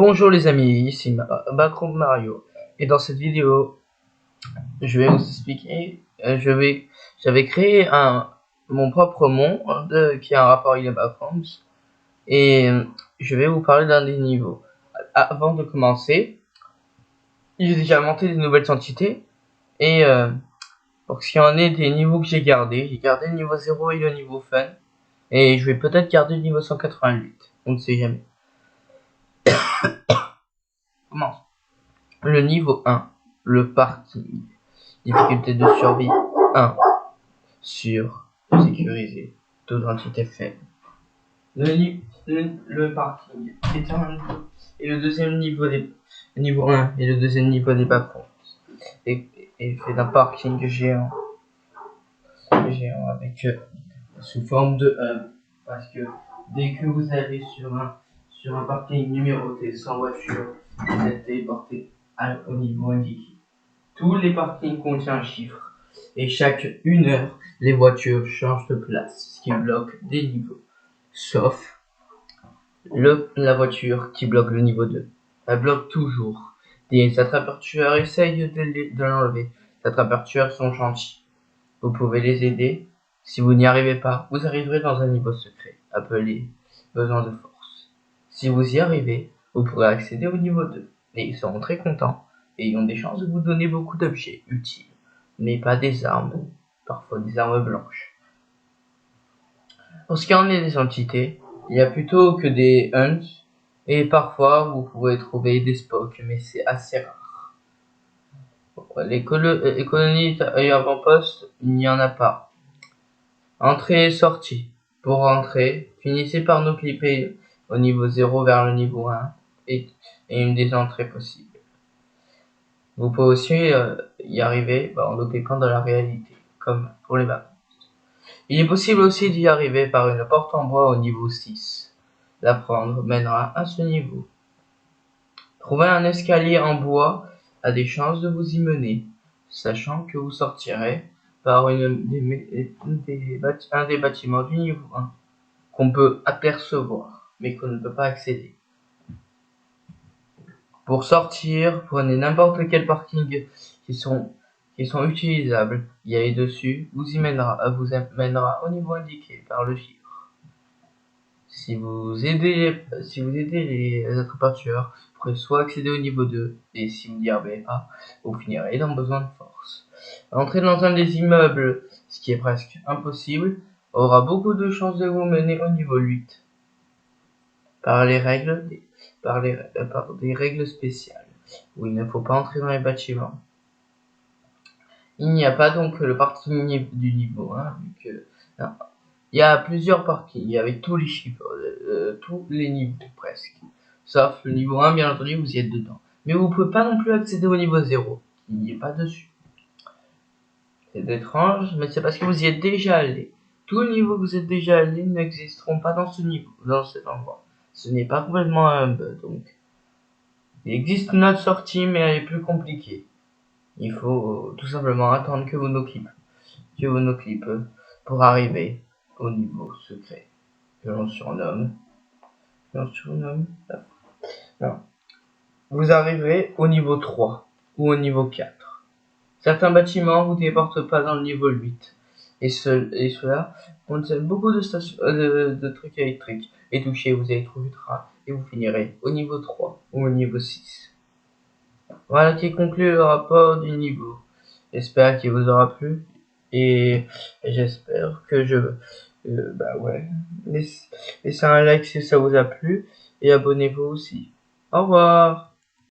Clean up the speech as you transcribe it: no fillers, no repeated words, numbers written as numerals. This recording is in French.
Bonjour les amis, ici Macron Mario, et dans cette vidéo je vais vous expliquer, j'avais créé mon propre monde qui a un rapport avec Backrooms, et je vais vous parler d'un des niveaux. Avant de commencer, j'ai déjà monté des nouvelles entités, et pour ce qui en est des niveaux que j'ai gardé le niveau 0 et le niveau fun, et je vais peut-être garder le niveau 188, on ne sait jamais. Commence. Le niveau 1, le parking. Difficulté de survie 1. Sûr, sécurisé, taux d'identité faible. Le parking est un niveau. Et le deuxième niveau niveau 1 et le deuxième niveau des bas-fonds. Et fait d'un parking géant avec sous forme de hub. Parce que dès que vous allez sur un parking numéroté sans voiture, vous êtes téléporté au niveau indiqué. Tous les parkings contiennent un chiffre, et chaque 1 heure, les voitures changent de place, ce qui bloque des niveaux. Sauf la voiture qui bloque le niveau 2. Elle bloque toujours. Des attrapeurs-tueurs essayent de l'enlever. Les attrapeurs-tueurs sont gentils. Vous pouvez les aider. Si vous n'y arrivez pas, vous arriverez dans un niveau secret, appelé besoin de force. Si vous y arrivez, vous pourrez accéder au niveau 2, et ils seront très contents, et ils ont des chances de vous donner beaucoup d'objets utiles, mais pas des armes, parfois des armes blanches. Pour ce qui en est des entités, il y a plutôt que des hunts, et parfois vous pourrez trouver des spocks, mais c'est assez rare. Les colonies et avant-postes, il n'y en a pas. Entrée et sortie. Pour rentrer, finissez par nous clipper au niveau 0 vers le niveau 1 et une des entrées possibles. Vous pouvez aussi y arriver en nous cliquant dans la réalité, comme pour les vacances. Il est possible aussi d'y arriver par une porte en bois au niveau 6. La prendre mènera à ce niveau. Trouver un escalier en bois a des chances de vous y mener, sachant que vous sortirez par un des bâtiments du niveau 1, qu'on peut apercevoir, mais qu'on ne peut pas accéder. Pour sortir, prenez n'importe quel parking qui sont utilisables, y aller dessus vous mènera au niveau indiqué par le chiffre. Si vous aidez les attrapeurs-tueurs, vous pourrez soit accéder au niveau 2, et si vous n'y arrivez pas, vous finirez dans besoin de force. Entrer dans un des immeubles, ce qui est presque impossible, aura beaucoup de chances de vous mener au niveau 8. Par des règles spéciales, où il ne faut pas entrer dans les bâtiments. Il n'y a pas donc le parking du niveau 1, non. Il y a plusieurs parkings avec tous les chiffres, tous les niveaux presque. Sauf le niveau 1, bien entendu, vous y êtes dedans. Mais vous pouvez pas non plus accéder au niveau 0, qui n'y est pas dessus. C'est étrange, mais c'est parce que vous y êtes déjà allé. Tous les niveaux que vous êtes déjà allé n'existeront pas dans cet endroit. Ce n'est pas complètement un hub, donc. Il existe une autre sortie, mais elle est plus compliquée. Il faut tout simplement attendre que vous nous clipez pour arriver au niveau secret que l'on surnomme. Non. Vous arriverez au niveau 3 ou au niveau 4. Certains bâtiments vous déportent pas dans le niveau 8. Et cela contient beaucoup de stations, de trucs électriques. Et touchez, vous allez trouver Ultra et vous finirez au niveau 3 ou au niveau 6. Voilà qui conclut le rapport du niveau. J'espère qu'il vous aura plu et j'espère que laissez un like si ça vous a plu et abonnez-vous aussi. Au revoir.